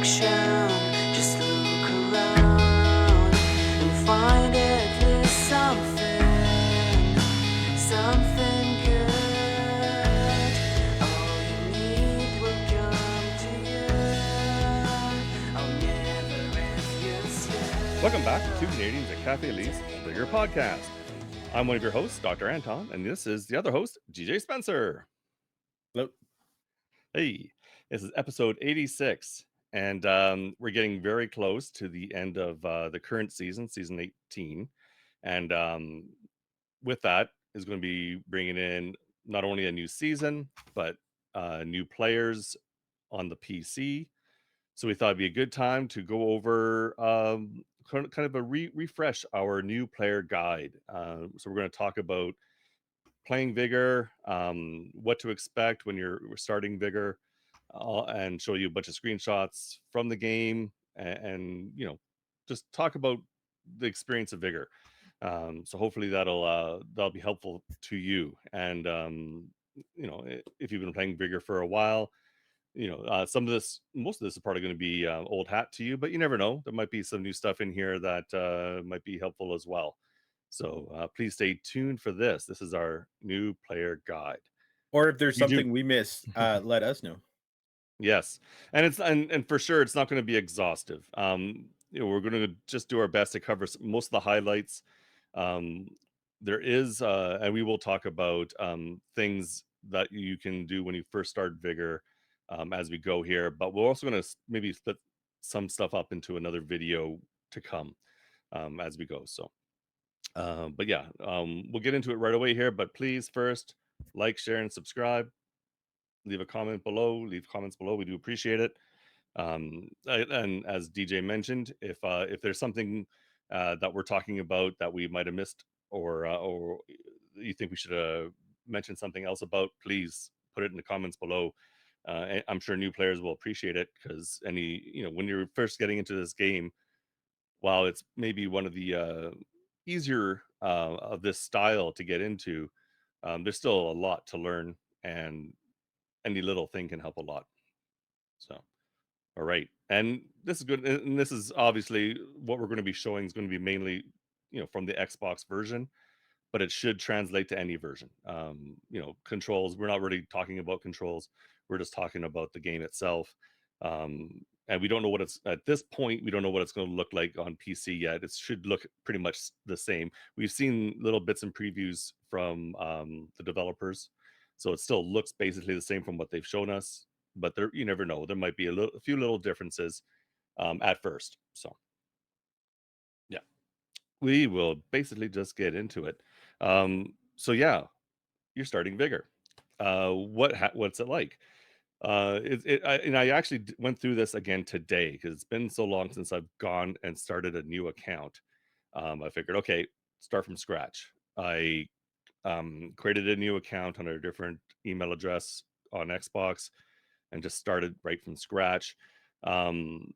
direction. Just look around and find at least something good. All you need will come to you. I'll never refuse you. Welcome back to Canadians at Kafe Lise, a Vigor podcast. I'm one of your hosts, Dr. Anton, and this is the other host, DJ Spencer. Hello. Hey, this is episode 86, and we're getting very close to the end of the current season, season 18. And with that is going to be bringing in not only a new season, but new players on the PC. So we thought it'd be a good time to go over kind of a refresh our new player guide. So we're going to talk about playing Vigor, what to expect when you're starting Vigor, and show you a bunch of screenshots from the game, and just talk about the experience of Vigor. So hopefully that'll be helpful to you. And if you've been playing Vigor for a while, most of this is probably going to be old hat to you, but you never know. There might be some new stuff in here that might be helpful as well. So please stay tuned for this. This is our new player guide. Or if there's You do- something we missed, let us know. Yes, and and for sure it's not going to be exhaustive. We're going to just do our best to cover most of the highlights. There is, and we will talk about things that you can do when you first start Vigor as we go here. But we're also going to maybe split some stuff up into another video to come as we go. So, but yeah, we'll get into it right away here. But please first like, share, and subscribe. Leave a comment below. Leave comments below. We do appreciate it. And as DJ mentioned, if there's something that we're talking about that we might have missed, or you think we should mention something else about, please put it in the comments below. I'm sure new players will appreciate it, because when you're first getting into this game, while it's maybe one of the easier of this style to get into, there's still a lot to learn, and any little thing can help a lot. So, all right, and this is good, and this is obviously what we're going to be showing is going to be mainly, from the Xbox version, but it should translate to any version. Controls, we're not really talking about controls. We're just talking about the game itself. And we don't know what it's, at this point, we don't know what it's going to look like on PC yet. It should look pretty much the same. We've seen little bits and previews from the developers, so it still looks basically the same from what they've shown us. But you never know. There might be a few little differences at first. So, yeah, we will basically just get into it. So yeah, you're starting Vigor. What's it like? I actually went through this again today, because it's been so long since I've gone and started a new account. I figured, okay, start from scratch. I created a new account on a different email address on Xbox and just started right from scratch. And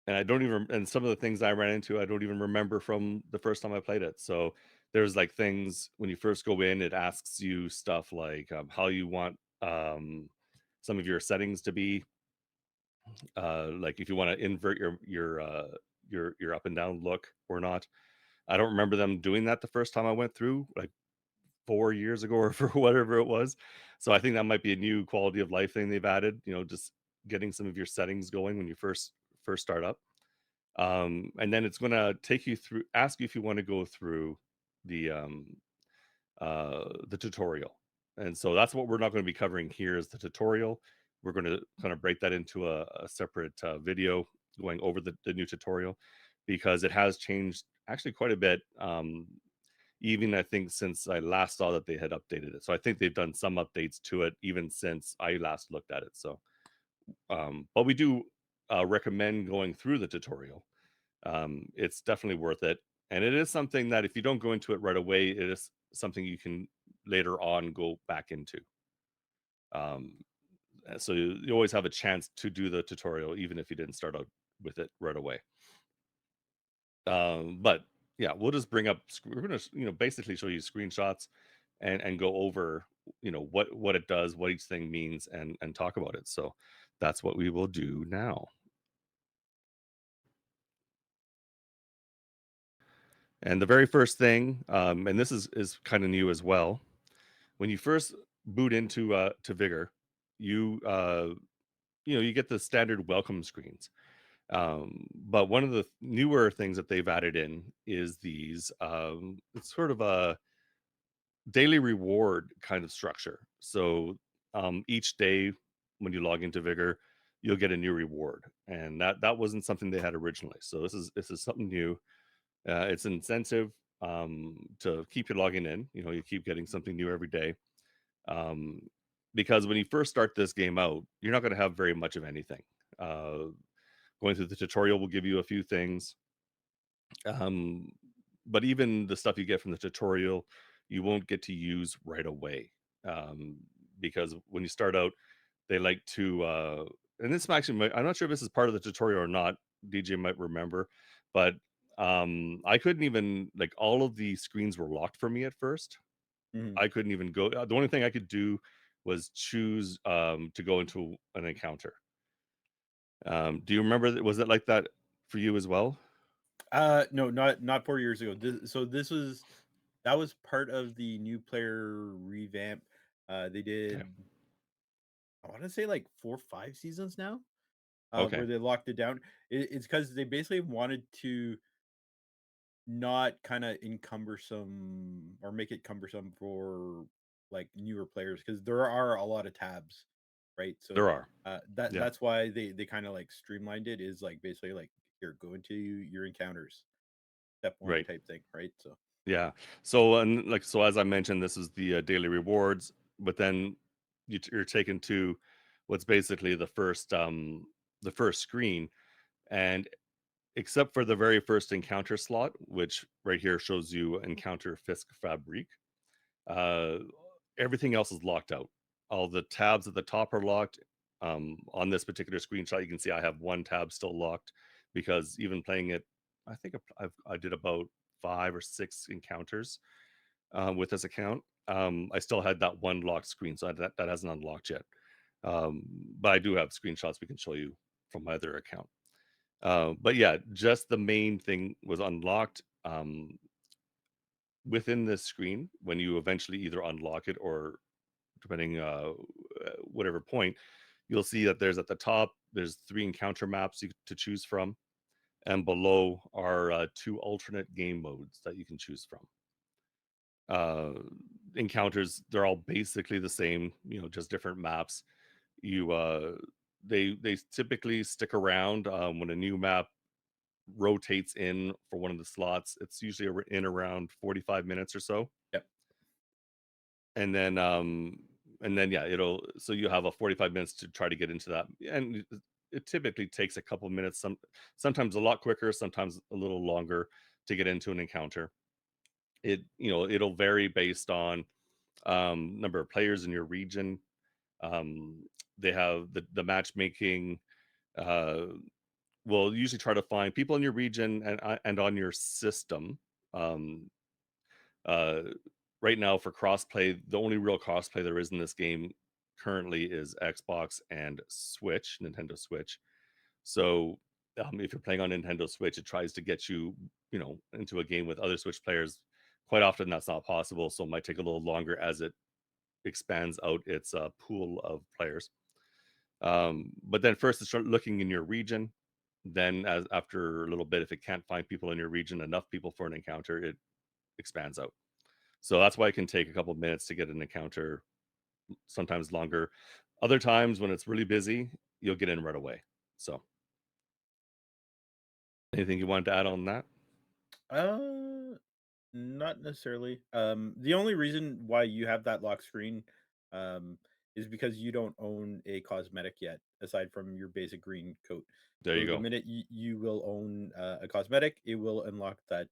I don't even, and some of the things I ran into, I don't even remember from the first time I played it. So there's like things when you first go in, it asks you stuff like how you want some of your settings to be, like if you want to invert your up and down look or not. I don't remember them doing that the first time I went through, like 4 years ago or for whatever it was. So I think that might be a new quality of life thing they've added. Just getting some of your settings going when you first start up. And then it's going to take you through, ask you if you want to go through the tutorial. And so that's what we're not going to be covering here, is the tutorial. We're going to kind of break that into a separate video going over the new tutorial, because it has changed actually quite a bit. Even I think since I last saw that they had updated it. So I think they've done some updates to it even since I last looked at it. So, but we do recommend going through the tutorial. It's definitely worth it. And it is something that if you don't go into it right away, it is something you can later on go back into. So you always have a chance to do the tutorial, even if you didn't start out with it right away. But yeah, we'll just bring up, we're going to, basically show you screenshots and go over, what it does, what each thing means, and talk about it. So that's what we will do now. And the very first thing, and this is kind of new as well, when you first boot into to Vigor, you you get the standard welcome screens. But one of the newer things that they've added in is these it's sort of a daily reward kind of structure. So each day when you log into Vigor, you'll get a new reward, and that wasn't something they had originally. So this is something new. It's an incentive to keep you logging in. You keep getting something new every day. Um, because when you first start this game out, you're not going to have very much of anything. Uh, Going through the tutorial will give you a few things. Um, but even the stuff you get from the tutorial, you won't get to use right away. Um, because when you start out, they like to, and this actually, I'm not sure if this is part of the tutorial or not. DJ might remember, but I couldn't even, like, all of the screens were locked for me at first. Mhm. I couldn't even go. The only thing I could do was choose to go into an encounter. Do you remember was it like that for you as well? No, not 4 years ago. This was that was part of the new player revamp. They Okay. did, I want to say, like 4 or 5 seasons now, Okay. where they locked it down. It's because they basically wanted to not kind of encumbersome or make it cumbersome for like newer players, because there are a lot of tabs, right? So There are. Yeah. that's why they kind of like streamlined it. Is like basically like, here, go into your encounters, step one Right. type thing, right? So Yeah. So, and like, so as I mentioned, this is the daily rewards, but then you're taken to what's basically the first screen, and except for the very first encounter slot, which right here shows you encounter Fisk Fabrique, uh, everything else is locked out. All the tabs at the top are locked. On this particular screenshot, you can see I have one tab still locked because even playing it, I think I did about 5 or 6 encounters with this account. I still had that one locked screen, so that hasn't unlocked yet. But I do have screenshots we can show you from my other account. But yeah, just the main thing was unlocked. Within this screen, when you eventually either unlock it or depending whatever point, you'll see that there's at the top there's 3 encounter maps to choose from, and below are 2 alternate game modes that you can choose from. uh Encounters, they're all basically the same, just different maps. You they typically stick around when a new map rotates in for one of the slots. It's usually in around 45 minutes or so. yep. And then yeah, it'll so you have a 45 minutes to try to get into that, and it typically takes a couple minutes, sometimes a lot quicker, sometimes a little longer to get into an encounter. It'll vary based on number of players in your region. um they have the matchmaking uh will usually try to find people in your region and on your system. um uh, right now for crossplay, the only real crossplay there is in this game currently is Xbox and Switch, Nintendo Switch. So if you're playing on Nintendo Switch, it tries to get you, into a game with other Switch players. Quite often, that's not possible, so it might take a little longer as it expands out its pool of players. But then first, to start looking in your region. Then, as after a little bit, if it can't find people in your region, enough people for an encounter, it expands out. So that's why it can take a couple minutes to get an encounter, sometimes longer. Other times when it's really busy, you'll get in right away. So, anything you wanted to add on that? Uh, Not necessarily. The only reason why you have that lock screen, um, is because you don't own a cosmetic yet, aside from your basic green coat. There you So the go. minute you will own a cosmetic, it will unlock that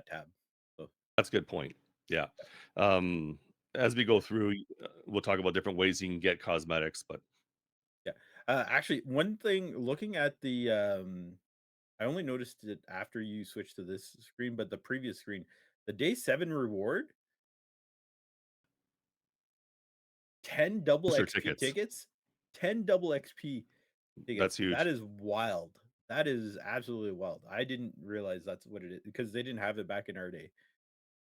tab. So That's a good point. Yeah. Um, as we go through, we'll talk about different ways you can get cosmetics, but yeah. Actually, one thing, looking at the I only noticed it after you switched to this screen, but the previous screen, the day 7 reward, 10 double booster XP tickets. tickets, 10 double XP tickets. That's That huge. is wild. That is absolutely wild. I didn't realize that's what it is because they didn't have it back in our day.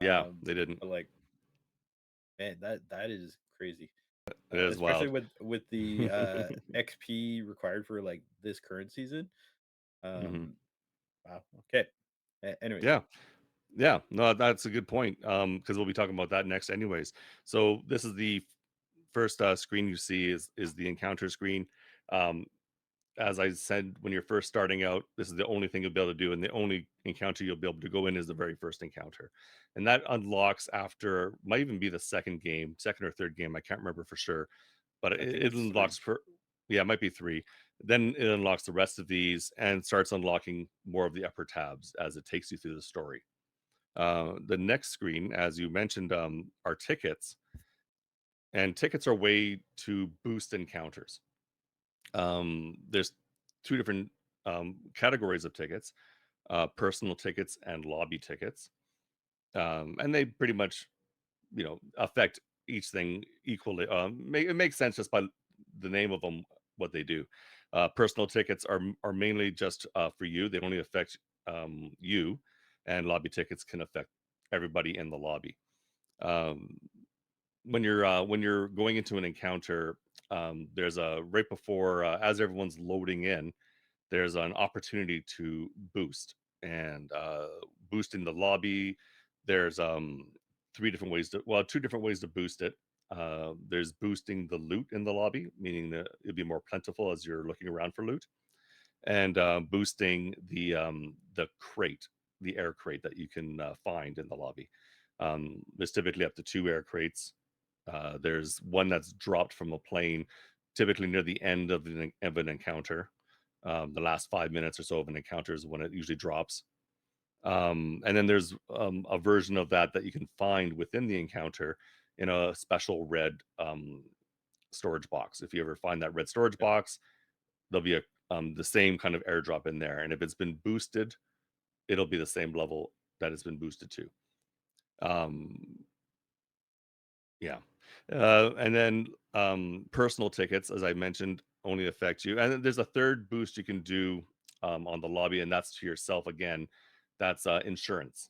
Yeah, Um, they didn't. but like, man, that is crazy. It is Especially wild. with the XP required for like this current season. Hmm. Um, wow. Okay. Anyways, Yeah. Yeah, no, that's a good point. Because we'll be talking about that next, anyways. So this is the first screen you see is the encounter screen. Um, as I said, when you're first starting out, this is the only thing you'll be able to do, and the only encounter you'll be able to go in is the very first encounter, and that unlocks after might even be the second game, second or third game. I can't remember for sure, but I think it it's three. unlocks for yeah, it might be three. Then it unlocks the rest of these and starts unlocking more of the upper tabs as it takes you through the story. The next screen, as you mentioned, are tickets, and tickets are a way to boost encounters. There's two different categories of tickets: personal tickets and lobby tickets, and they pretty much affect each thing equally. It makes sense just by the name of them, what they do. Personal tickets are mainly just for you; they only affect you, and lobby tickets can affect everybody in the lobby. Um, when you're going into an encounter, there's a right before as everyone's loading in, there's an opportunity to boost and boost in the lobby. There's three different ways to well two different ways to boost it. There's boosting the loot in the lobby, meaning that it'd be more plentiful as you're looking around for loot, and boosting the crate, the air crate that you can find in the lobby. There's typically up to two air crates. There's one that's dropped from a plane, typically near the end of an encounter. The last 5 minutes or so of an encounter is when it usually drops. And then there's a version of that that you can find within the encounter in a special red storage box. If you ever find that red storage Yep. box, there'll be a the same kind of airdrop in there, and if it's been boosted, it'll be the same level that it's been boosted to. Um, yeah, and then personal tickets, as I mentioned, only affect you. And then there's a third boost you can do on the lobby, and that's to yourself again. That's insurance.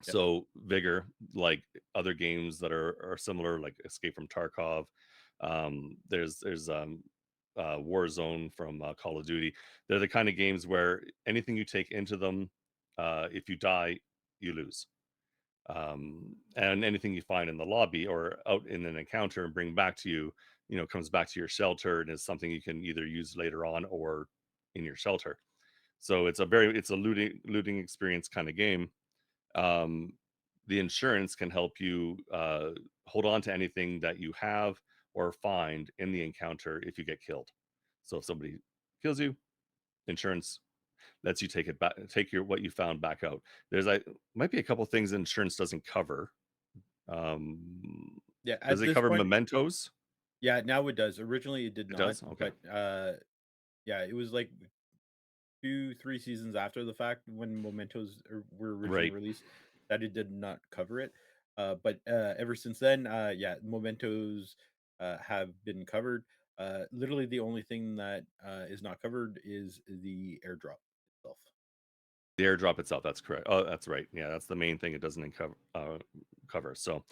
Yep. So Vigor, like other games that are similar, like Escape from Tarkov, there's Warzone from Call of Duty. They're the kind of games where anything you take into them, if you die, you lose. And anything you find in the lobby or out in an encounter and bring back to you, comes back to your shelter and is something you can either use later on or in your shelter. So it's a looting experience kind of game. um, the insurance can help you hold on to anything that you have or find in the encounter if you get killed. So if somebody kills you, insurance lets you take it back, take your what you found back out. There's might be a couple things insurance doesn't cover. Yeah. Does At it this cover point, mementos? yeah. Now it does. Originally, it did It not, does. Okay. but yeah, it was like 2, 3 seasons after the fact when Mementos were originally Right. released that it did not cover it. But ever since then, yeah, Mementos have been covered. Literally, the only thing that is not covered is the airdrop itself. The airdrop itself. That's correct. Oh, that's right. Yeah, that's the main thing. It doesn't cover. So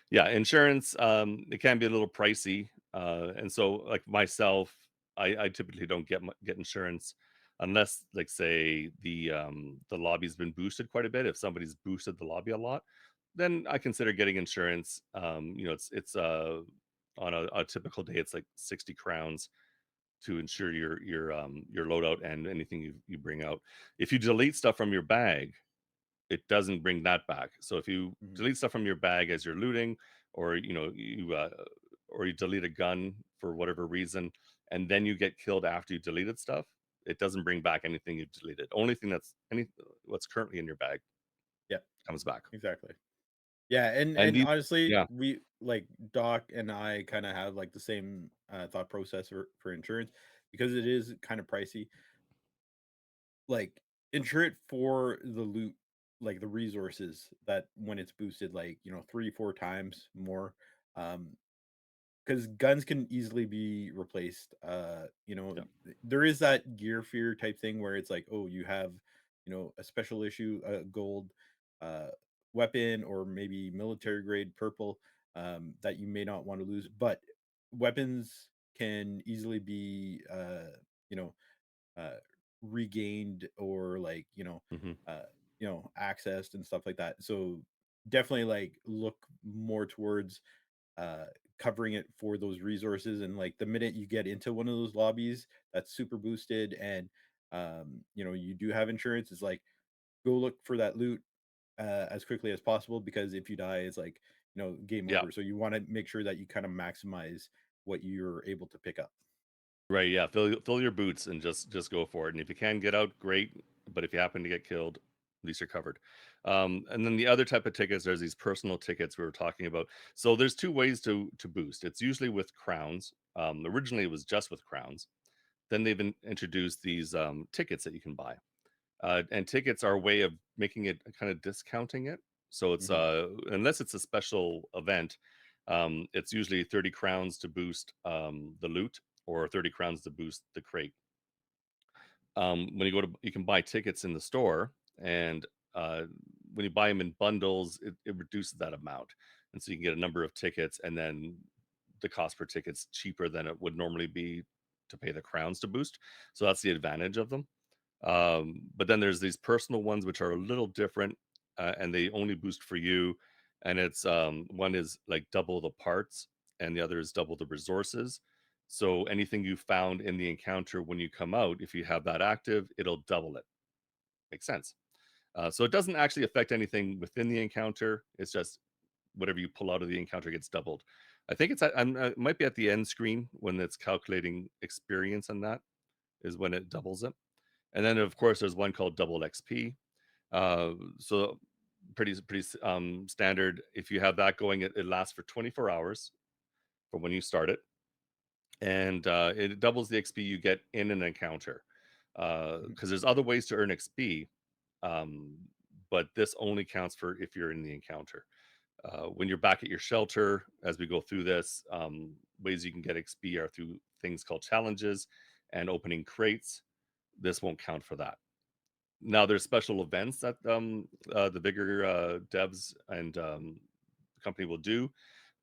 yeah, insurance, it can be a little pricey, and so like myself, I typically don't get insurance unless, like, say the lobby's been boosted quite a bit. If somebody's boosted the lobby a lot, then I consider getting insurance. It's on a typical day, it's like 60 crowns to ensure your loadout and anything you bring out. If you delete stuff from your bag, it doesn't bring that back. So if you Mhm. delete stuff from your bag as you're looting, or or you delete a gun for whatever reason, and then you get killed after you deleted stuff, it doesn't bring back anything you've deleted. Only thing that's any what's currently in your bag Yeah, comes back. exactly. Yeah, And and these, honestly, yeah, we like Doc and I kind of have like the same thought process for insurance because it is kind of pricey. Like insure it for the loot, like the resources that when it's boosted, like 3, 4 times more. Um, because guns can easily be replaced. Yeah. There is that gear fear type thing where it's like, oh, you have, a special issue, gold, uh, weapon, or maybe military grade purple, that you may not want to lose. But weapons can easily be, you know, uh, regained, or like, Hmm. accessed and stuff like that. So definitely like look more towards uh covering it for those resources, and like the minute you get into one of those lobbies that's super boosted, and you do have insurance, is like go look for that loot as quickly as possible, because if you die, it's like, game Yeah. over. So you want to make sure that you kind of maximize what you're able to pick up. Right. Yeah. Fill your boots and just go for it. And if you can get out, great. But if you happen to get killed, at least you're covered. And then the other type of tickets, there's these personal tickets we were talking about. So there's two ways to boost. It's usually with crowns. Originally, it was just with crowns. Then they've introduced these tickets that you can buy. And tickets are a way of making it kind of discounting it. So it's Hmm. unless it's a special event, it's usually 30 crowns to boost the loot, or 30 crowns to boost the crate. When you go to, you can buy tickets in the store, and uh, when you buy them in bundles, it reduces that amount, and so you can get a number of tickets, and then the cost per ticket's cheaper than it would normally be to pay the crowns to boost. So that's the advantage of them. But then there's these personal ones which are a little different, and they only boost for you. And it's one is like double the parts, and the other is double the resources. So anything you found in the encounter when you come out, if you have that active, it'll double it. Makes sense. So it doesn't actually affect anything within the encounter. It's just whatever you pull out of the encounter gets doubled. I think it might be at the end screen when it's calculating experience, and that is when it doubles it. And then of course there's one called double XP. So pretty standard. If you have that going, it lasts for 24 hours from when you start it, and it doubles the XP you get in an encounter. Because there's other ways to earn XP, um, but this only counts for if you're in the encounter. When you're back at your shelter, as we go through this, ways you can get XP are through things called challenges and opening crates. This won't count for that. Now there's special events that the Vigor devs and the company will do,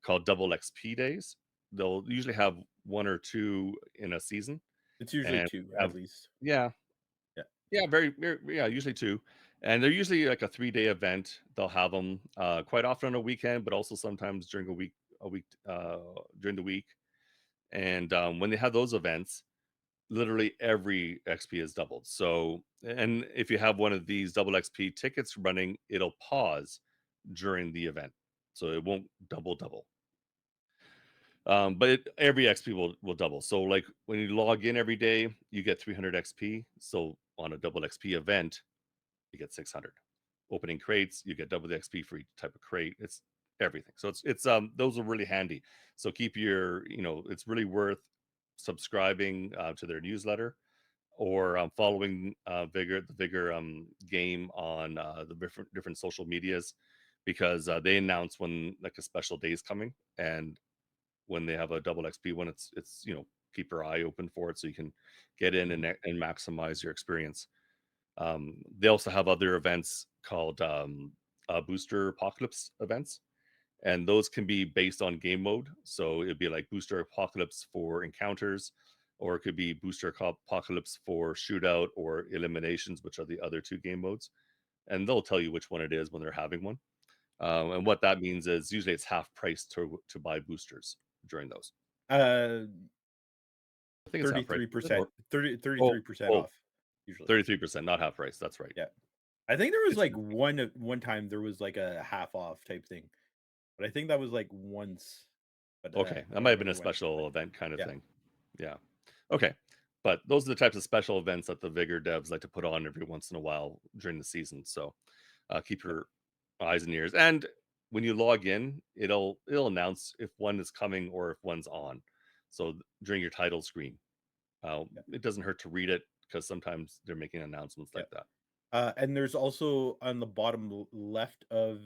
called double XP days. They'll usually have one or two in a season, It's usually and two have, at least. yeah, Yeah. yeah, yeah, usually two, and they're usually like a 3-day event. They'll have them quite often on a weekend, but also sometimes during a week during the week. And when they have those events, literally every XP is doubled. So, and if you have one of these double XP tickets running, it'll pause during the event, so it won't double. But every XP will double. So, like when you log in every day, you get 300 XP. So on a double XP event, you get 600. Opening crates, you get double the XP for each type of crate. It's everything. So it's those are really handy. So keep your, it's really worth subscribing to their newsletter, or following the Vigor game on the different social medias, because they announce when like a special day is coming, and when they have a double XP one, it's keep your eye open for it so you can get in Mhm. and maximize your experience. They also have other events called booster apocalypse events, and those can be based on game mode. So it'd be like booster apocalypse for encounters, or it could be booster apocalypse for shootout or eliminations, which are the other two game modes. And they'll tell you which one it is when they're having one. And what that means is usually it's half price to buy boosters during those. Uh, I think it's half price, is it? 33%, Or 33% oh, off usually. 33%, not half price. That's right. Yeah. I think there was It's like one time there was like a half off type thing, but I think that was like once, but okay. I That don't might have been remember a when. But special event kind of yeah, thing. Yeah. Okay. But those are the types of special events that the Vigor devs like to put on every once in a while during the season. So keep yeah, your eyes and ears. And when you log in, it'll announce if one is coming or if one's on. So during your title screen, yeah, it doesn't hurt to read it, because sometimes they're making announcements yeah. like that. And there's also on the bottom left of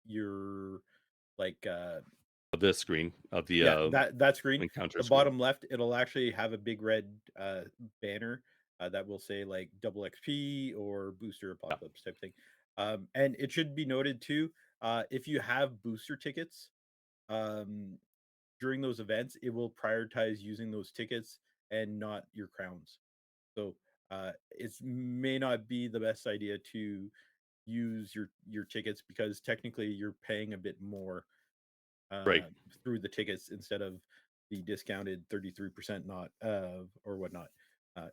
your like this screen of the Yeah, that screen, encounter the screen. bottom left, it'll actually have a big red banner that will say like double XP or booster Yeah, apocalypse type thing. And it should be noted too, if you have booster tickets um, during those events, it will prioritize using those tickets and not your crowns. So it may not be the best idea to use your tickets because technically you're paying a bit more right. uh, through the tickets instead of the discounted 33% not or whatnot.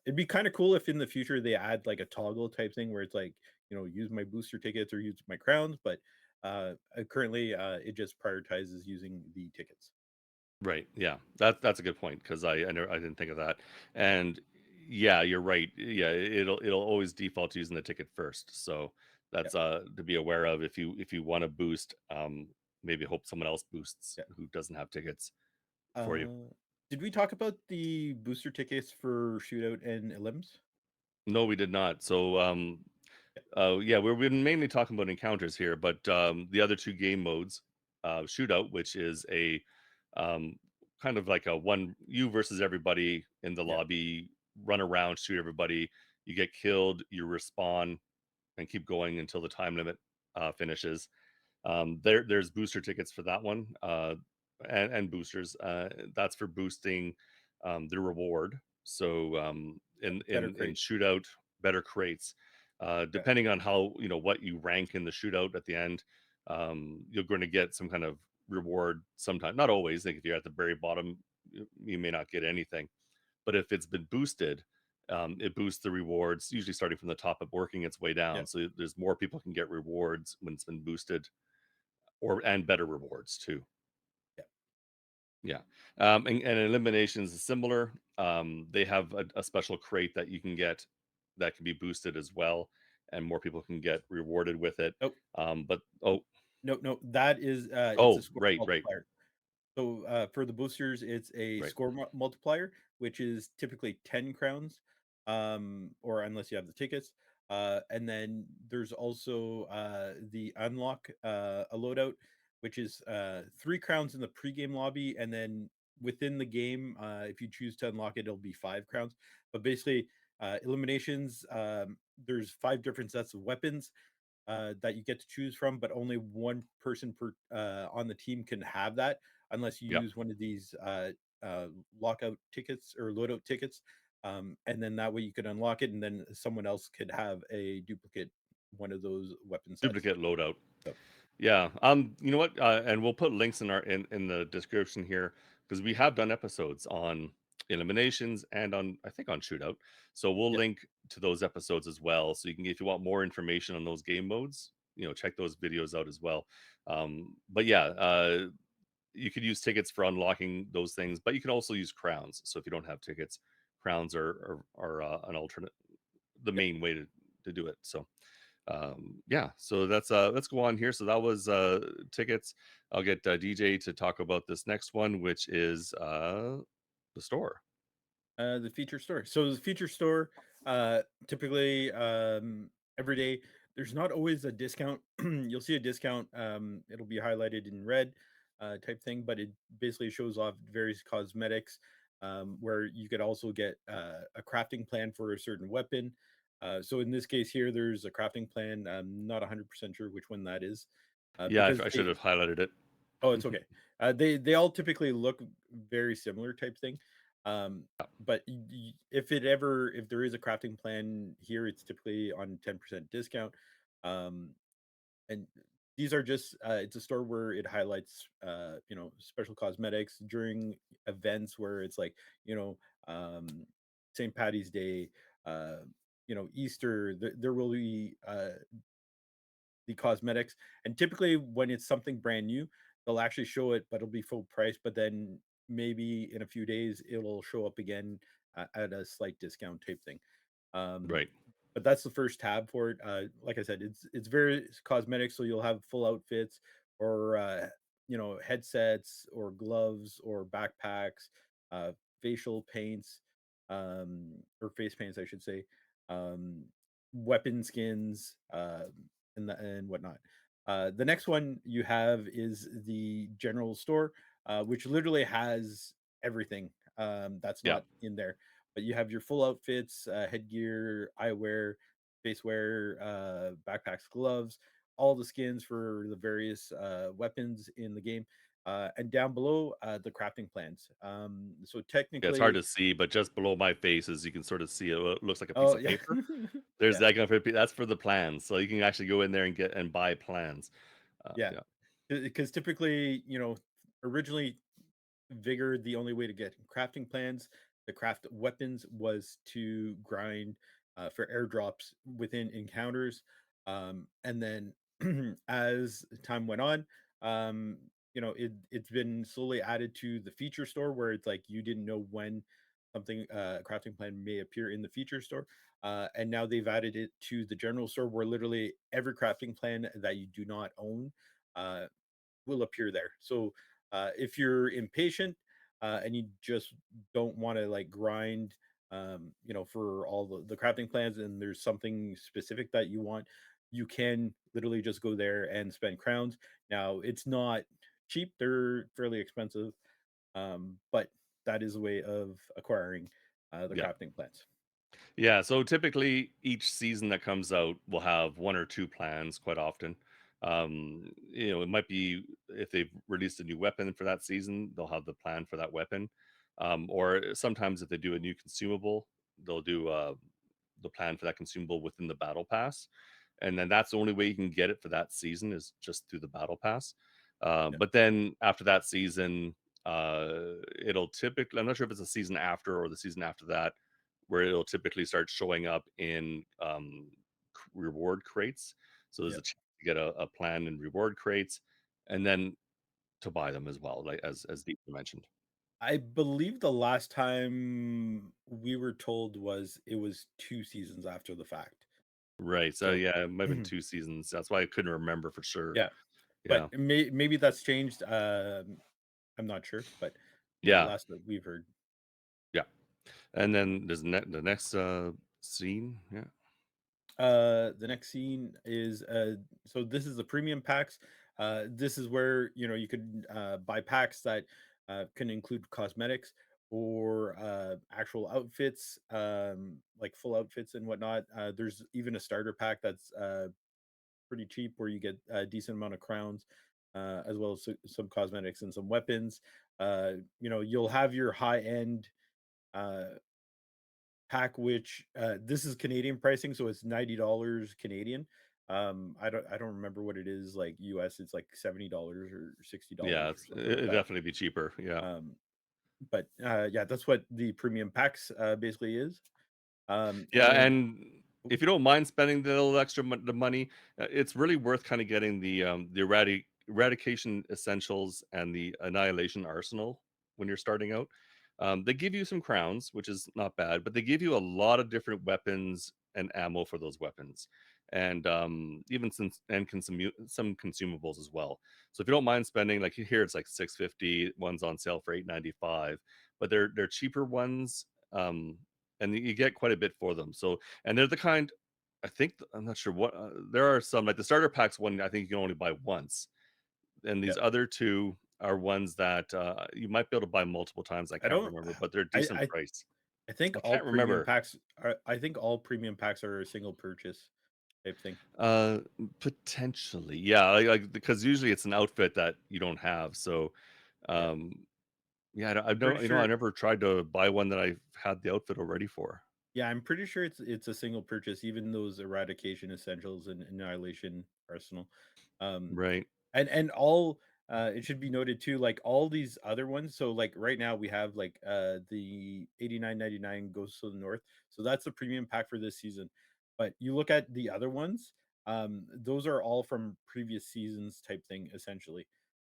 It'd be kind of cool if in the future they add like a toggle type thing where it's like, use my booster tickets or use my crowns, but currently it just prioritizes using the tickets. Right. Yeah. That's a good point because I didn't think of that. And yeah, you're right. Yeah, it'll always default to using the ticket first. So Yeah. that's to be aware of if you want to boost, maybe hope someone else boosts Yeah. who doesn't have tickets for you. Uh, did we talk about the booster tickets for shootout and elims? No, we did not. So yeah, we've been mainly talking about encounters here, but the other two game modes, shootout, which is a um, kind of like a one you versus everybody in the Yeah. lobby, run around, shoot everybody. You get killed, you respawn, and keep going until the time limit finishes. There's booster tickets for that one, and boosters. That's for boosting the reward. So Yeah. in Better in crate. shootout, better crates. Yeah. Depending on how what you rank in the shootout at the end, you're going to get some kind of reward sometime. Not always. Like if you're at the very bottom, you may not get anything. But if it's been boosted, it boosts the rewards, usually starting from the top but working its way Yeah. down. So there's more people can get rewards when it's been boosted, or and better rewards too. Yeah. Yeah. And eliminations is similar. They have a special crate that you can get that can be boosted as well, and more people can get rewarded with it. Oh, But oh, no, no, that is it's a oh, score right, right, multiplier. So for the boosters, it's a right. score multiplier, which is typically 10 crowns, or unless you have the tickets. And then there's also the unlock a loadout, which is 3 crowns in the pregame lobby, and then within the game, if you choose to unlock it, it'll be 5 crowns. But basically, eliminations, there's 5 different sets of weapons that you get to choose from, but only one person per on the team can have that unless you Yeah. use one of these uh, lockout tickets or loadout tickets. And then that way you could unlock it, and then someone else could have a duplicate one of those weapon sets. Duplicate loadout. So, Yeah. You know what? And we'll put links in our in the description here because we have done episodes on eliminations and on I think on shootout. So we'll yep, link to those episodes as well. So you can if you want more information on those game modes, check those videos out as well. But yeah, you could use tickets for unlocking those things, but you can also use crowns. So if you don't have tickets, crowns are an alternate, the yep. main way to do it. So yeah, so let's go on here. So that was tickets. I'll get DJ to talk about this next one, which is the store. The feature store. So the feature store, typically every day, there's not always a discount. You'll see a discount. It'll be highlighted in red, type thing, but it basically shows off various cosmetics, where you could also get a crafting plan for a certain weapon. So in this case here, there's a crafting plan. I'm not 100% sure which one that is, Yeah, because I should they have highlighted it. Oh, it's okay. They all typically look very similar type thing. But if there is a crafting plan here, it's typically on 10% discount. Um, and these are just it's a store where it highlights special cosmetics during events where it's like, you know, um St. Patty's Day, uh, Easter. There will be the cosmetics. And typically, when it's something brand new, they'll actually show it, but it'll be full price. But then maybe in a few days, it'll show up again at a slight discount type thing. Um, Right. but that's the first tab for it. Like I said, it's very cosmetic, so you'll have full outfits or headsets or gloves or backpacks, uh, facial paints, or face paints, I should say, um, weapon skins, and whatnot. The next one you have is the general store. which literally has everything that's Yeah. not in there. But you have your full outfits, headgear, eyewear, facewear, backpacks, gloves, all the skins for the various weapons in the game. And down below, the crafting plans. So Yeah, it's hard technically, to see, but just below my face, as you can sort of see, it looks like a piece oh of yeah, paper. There's yeah, that kind of that's for the plans, so you can actually go in there and get and buy plans. yeah. Yeah, Because typically, originally Vigor, the only way to get crafting plans, the craft weapons, was to grind for airdrops within encounters. And then as time went on, um, it's been slowly added to the feature store where it's like you didn't know when something crafting plan may appear in the feature store. And now they've added it to the general store where literally every crafting plan that you do not own uh, will appear there. So if you're impatient and you just don't want to like grind, for all the crafting plans, and there's something specific that you want, you can literally just go there and spend crowns. Now it's not cheap; they're fairly expensive, but that is a way of acquiring the yeah. crafting plans. Yeah, so typically each season that comes out will have one or two plans quite often. It might be if they've released a new weapon for that season, they'll have the plan for that weapon. Or sometimes if they do a new consumable, they'll do the plan for that consumable within the battle pass. And then that's the only way you can get it for that season is just through the battle pass. Yeah, But then after that season, it'll typically, I'm not sure if it's the season after or the season after that, where it'll typically start showing up in reward crates. So there's yeah. a chance to get a plan in reward crates, and then to buy them as well, like as Deep mentioned. I believe the last time we were told was it was 2 seasons after the fact. Right. So So, yeah, it might have been 2 seasons. That's why I couldn't remember for sure. yeah, but Yeah. maybe that's changed. I'm not sure, but Yeah. last that we've heard. Yeah. And then there's the next scene. Yeah. The next scene is so this is the premium packs. This is where you could buy packs that can include cosmetics or actual outfits, like full outfits and whatnot. There's even a starter pack that's pretty cheap where you get a decent amount of crowns, as well as some cosmetics and some weapons. You'll have your high end uh, pack, which this is Canadian pricing, so it's $90 Canadian. I don't remember what it is like US. It's like $70 or Yeah. $60 or something like It'd that. definitely be cheaper. Yeah. Um, but yeah, that's what the premium packs basically is. Yeah, And and oh, if you don't mind spending the little extra the money, it's really worth kind of getting the eradication essentials and the annihilation arsenal when you're starting out. They give you some crowns, which is not bad, but they give you a lot of different weapons and ammo for those weapons, and even some consumables as well. So if you don't mind spending, like here, it's like 650. One's on sale for 895, but they're cheaper ones. And you get quite a bit for them. So, and they're the kind. I think I'm not sure what there are some like the starter packs one. I think you can only buy once, and yeah, these other two are ones that you might be able to buy multiple times. I I can't don't. remember, but they're I decent I price. I think I all can't premium remember. packs are. I think all premium packs are a single purchase type thing. Uh, Potentially, yeah, like because usually it's an outfit that you don't have. So, Yeah, um, yeah, I I'm pretty don't, I sure. never tried to buy one that I had the outfit already for. Yeah, I'm pretty sure it's a single purchase, even those eradication essentials and annihilation arsenal. Um, Right? and all it should be noted too, like all these other ones. So like right now we have like the 89.99 goes to the north. So that's the premium pack for this season. But you look at the other ones, those are all from previous seasons type thing, essentially.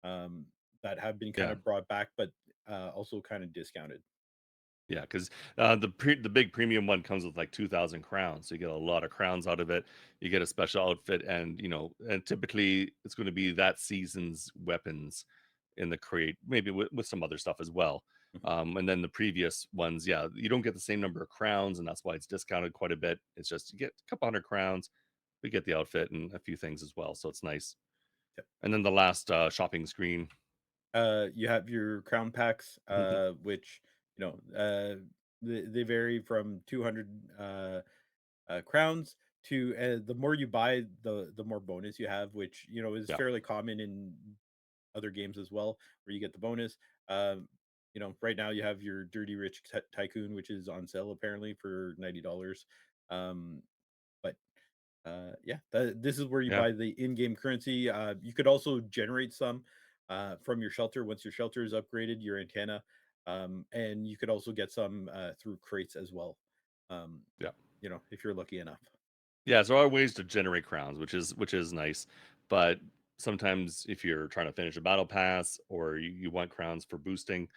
Um, that have been kind Yeah. of brought back, but also kind of discounted. Yeah, because the big premium one comes with like 2,000 crowns, so you get a lot of crowns out of it. You get a special outfit, and and typically it's going to be that season's weapons in the crate, maybe with some other stuff as well. Mhm. And then the previous ones, yeah, you don't get the same number of crowns, and that's why it's discounted quite a bit. It's just you get a couple hundred crowns, we get the outfit and a few things as well, so it's nice. Yep. And then the last shopping screen. You have your crown packs, Mhm. which you know they vary from 200 crowns to the more you buy, the more bonus you have, which is Yeah, fairly common in other games as well, where you get the bonus. Um, right now you have your Dirty Rich Tycoon, which is on sale apparently for $90. Um, but yeah, this is where you yeah, buy the in-game currency. You could also generate some from your shelter once your shelter is upgraded, your antenna, and you could also get some through crates as well. Um, yeah. if you're lucky enough. Yeah, so there are ways to generate crowns, which is nice, but sometimes if you're trying to finish a battle pass or you want crowns for boosting,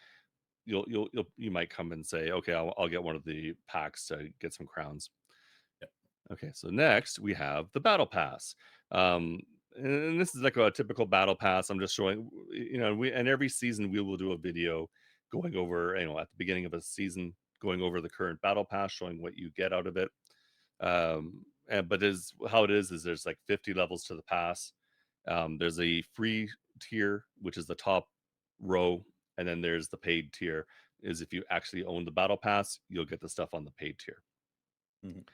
you might come and say, "Okay, I'll get one of the packs to get some crowns." Yep. Okay, so next we have the battle pass. Um, and this is like a typical battle pass. I'm just showing, we and every season we will do a video going over, at the beginning of a season, going over the current battle pass, showing what you get out of it. But is how it is there's like 50 levels to the pass. There's a free tier, which is the top row, and then there's the paid tier. Is if you actually own the battle pass, you'll get the stuff on the paid tier. Mhm.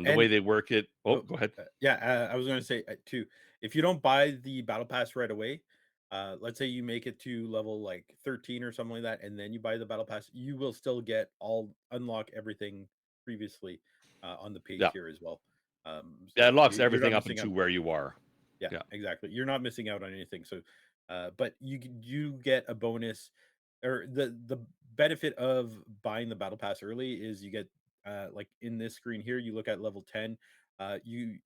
The way And they work it. Oh, oh, go ahead. yeah, I was going to say too, if you don't buy the battle pass right away, let's say you make it to level like 13 or something like that, and then you buy the battle pass, you will still get all unlock everything previously on the paid Yeah, tier as well. yeah, So it locks you're everything not up missing into out. where you are. Yeah, Yeah, exactly. You're not missing out on anything. So, but you get a bonus, or the benefit of buying the battle pass early is you get like in this screen here, you look at level 10, you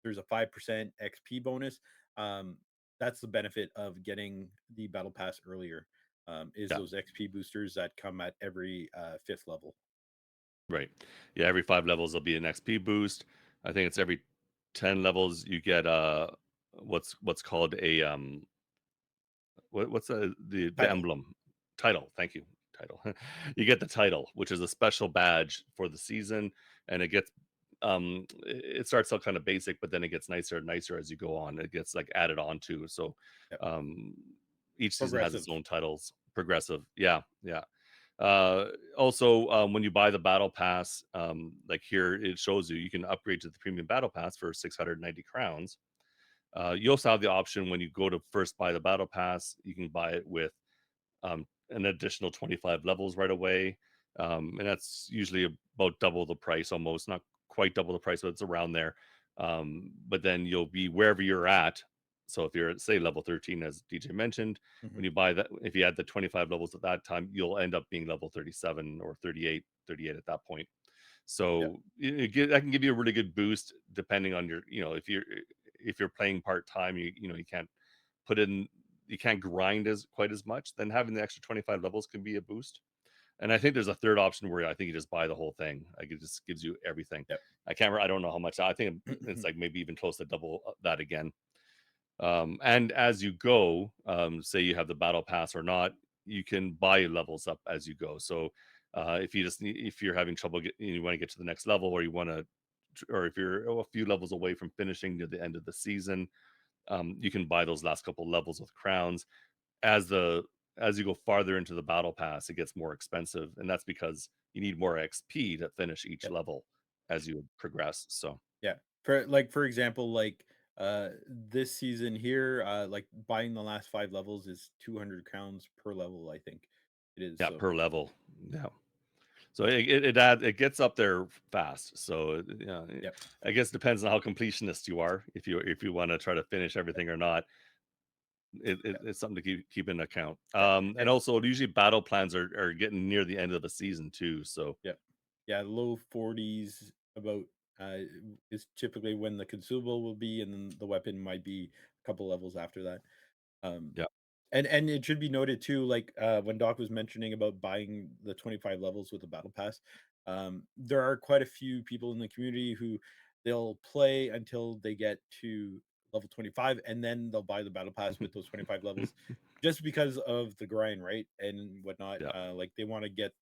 there's a 5% XP bonus. Um, that's the benefit of getting the battle pass earlier. Is yeah, those XP boosters that come at every fifth level. right. Yeah, every 5 levels there'll be an XP boost. I think it's every 10 levels you get what's called a what's the Title. emblem title. Thank you, title. You get the title, which is a special badge for the season, and it gets it starts out kind of basic, but then it gets nicer and nicer as you go on. It gets like added on to. So Yep. um each season has its Progressive. own titles. Progressive. Yeah, yeah. Also, when you buy the battle pass, like here it shows you can upgrade to the premium battle pass for 690 crowns. You also have the option when you go to first buy the battle pass, you can buy it with an additional 25 levels right away. And that's usually about double the price, almost not quite double the price, but it's around there. But then you'll be wherever you're at. So if you're at, say, level 13, as DJ mentioned, when Hmm. you buy that, if you add the 25 levels at that time, you'll end up being level 37 or 38 at that point. Yep. So that can give you a really good boost depending on your, if you're playing part time, you can't put in you can't grind as quite as much, then having the extra 25 levels can be a boost. And I think there's a third option where I think you just buy the whole thing. Like it just gives you everything. Yep. I don't know how much. I think it's like maybe even close to double that again. And as you go, say you have the battle pass or not, you can buy levels up as you go. So if you're having trouble, you want to get to the next level, or you want to, or if you're a few levels away from finishing near the end of the season, you can buy those last couple levels with crowns. As you go farther into the battle pass, it gets more expensive, and that's because you need more XP to finish each Yep. level as you progress. So Yeah. For example, like this season here, like buying the last 5 levels is 200 crowns per level, I think it is. yeah, So per level, yeah. So it gets up there fast. So yeah, yep. I guess it depends on how completionist you are. If you want to try to finish everything or not, Yep. it's something to keep in account. Yeah. And also usually battle plans are getting near the end of the season too. So Yep. Yeah, low 40s about uh is typically when the consumable will be, and then the weapon might be a couple levels after that. Um yeah, and it should be noted too, like when Doc was mentioning about buying the 25 levels with the battle pass, there are quite a few people in the community who they'll play until they get to level 25, and then they'll buy the battle pass with those 25 levels just because of the grind, right? And whatnot. yeah, Like they want to get,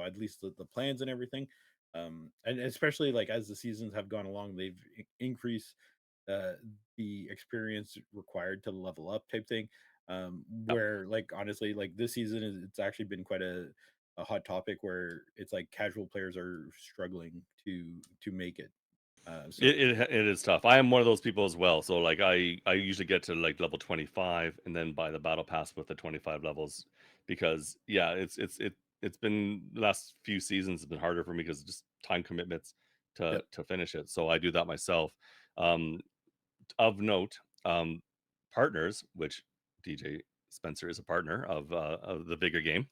at least the plans and everything. And especially like as the seasons have gone along, they've increased uh, the experience required to level up type thing. Yep. Where like honestly, like this season it's actually been quite a hot topic where it's like casual players are struggling to make it. So It is tough. I am one of those people as well. So like I usually get to like level 25 and then buy the battle pass with the 25 levels because yeah, it's been the last few seasons have been harder for me because just time commitments yep, to finish it. So I do that myself. Um of note, partners, which DJ Spencer is a partner of the Vigor game.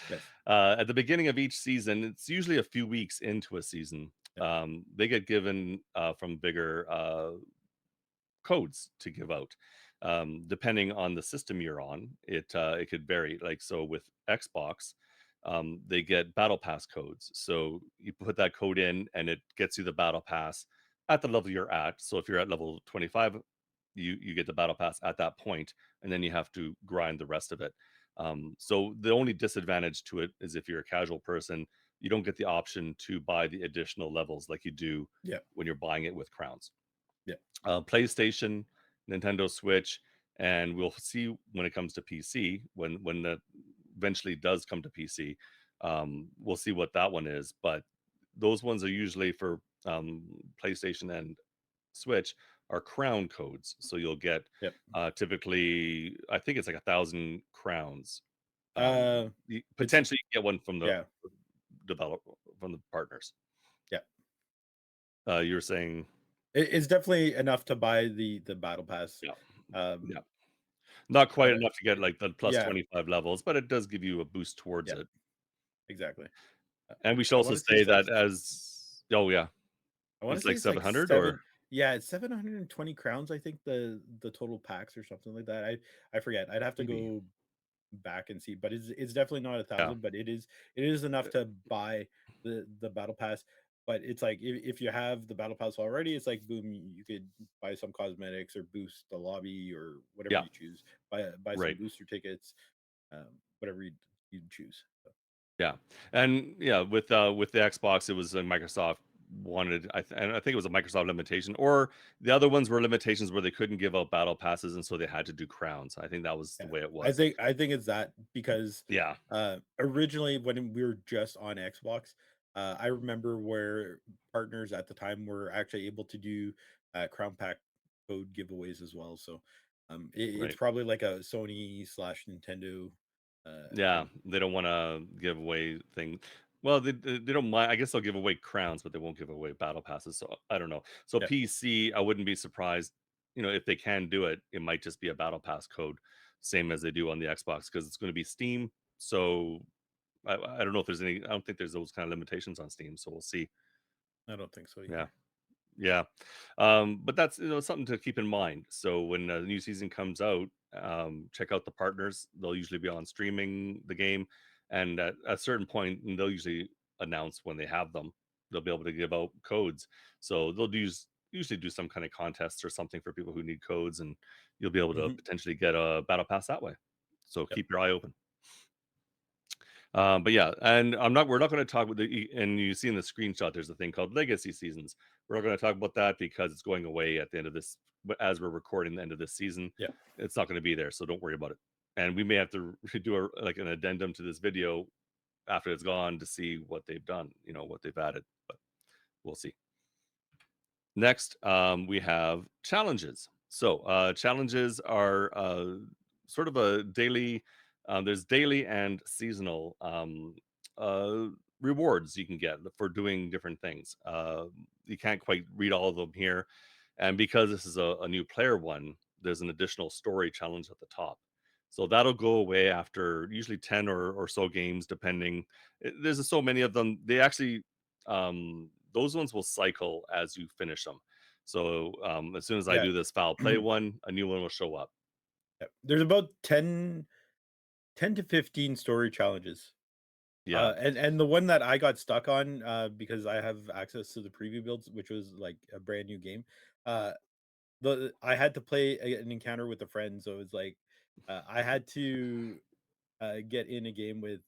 yes, At the beginning of each season, it's usually a few weeks into a season. yep, They get given from Vigor codes to give out. Depending on the system you're on, it could vary. Like so with Xbox, they get Battle Pass codes. So you put that code in, and it gets you the Battle Pass at the level you're at. So if you're at level 25, you get the Battle Pass at that point, and then you have to grind the rest of it. So the only disadvantage to it is if you're a casual person, you don't get the option to buy the additional levels like you do yep, when you're buying it with crowns. yep. PlayStation, Nintendo Switch, and we'll see when it comes to PC when that eventually does come to PC. We'll see what that one is, but those ones are usually for PlayStation and Switch are crown codes. So you'll get Yep. typically, I think it's like 1,000 crowns. Uh, it's Potentially you get one from the yeah, develop from the partners. yeah. You were saying, It's definitely enough to buy the battle pass. yeah, yeah. Um, Not quite but enough to get like the plus yeah, 25 levels, but it does give you a boost towards yeah, it. exactly. Uh, And we should I also want to say say it's like that as oh yeah, I want to it's say like it's like 700 or 7. Yeah, it's 720 crowns. I think the total packs or something like that. I forget. I'd have to maybe. go back and see, but it's definitely not a Yeah. thousand, but it is enough to buy the battle pass. But it's like if you have the battle pass already, it's like boom, you could buy some cosmetics or boost the lobby or whatever Yeah, you choose. Buy some right. booster tickets, whatever you choose. So, Yeah. And yeah, with the Xbox it was Microsoft wanted and I think it was a Microsoft limitation or the other ones were limitations where they couldn't give out battle passes and so they had to do crowns. I think that was the yeah, way it I was. think I think it's that because Yeah. originally when we were just on Xbox, I remember where partners at the time were actually able to do crown pack code giveaways as well. So it's Right. probably like a Sony slash Nintendo Yeah, thing. they don't want to give away things. Well, they don't mind. I guess they'll give away crowns, but they won't give away battle passes. So I don't know. So Yeah, PC, I wouldn't be surprised. If they can do it, it might just be a battle pass code, same as they do on the Xbox, because it's going to be Steam. So I don't know if there's any. I don't think there's those kind of limitations on Steam. So we'll see. I don't think so Yeah. either. Yeah. But that's something to keep in mind. So when the new season comes out, check out the partners. They'll usually be on streaming the game, and at a certain point, and they'll usually announce when they have them. They'll be able to give out codes. So they'll usually do some kind of contests or something for people who need codes, and you'll be able to Hmm. potentially get a battle pass that way. So Yep. keep your eye open. But yeah, and we're not going to talk with and you see in the screenshot, there's a thing called legacy seasons. We're not going to talk about that because it's going away at the end of this, as we're recording the end of this season. Yeah. It's not going to be there. So don't worry about it. And we may have to do like an addendum to this video after it's gone to see what they've done, what they've added, but we'll see. Next, we have challenges. So challenges are sort of a daily. There's daily and seasonal uh, rewards you can get for doing different things. You can't quite read all of them here, and because this is a new player one, there's an additional story challenge at the top. So that'll go away after usually 10 or so games, depending. There's so many of them. They actually those ones will cycle as you finish them. So as soon as I Yeah. do this foul play one, a new one will show up. Yep. There's about 10 to 15 story challenges. Yeah, And the one that I got stuck on, because I have access to the preview builds, which was like a brand new game. Uh, the I had to play an encounter with a friend, so it was like I had to get in a game with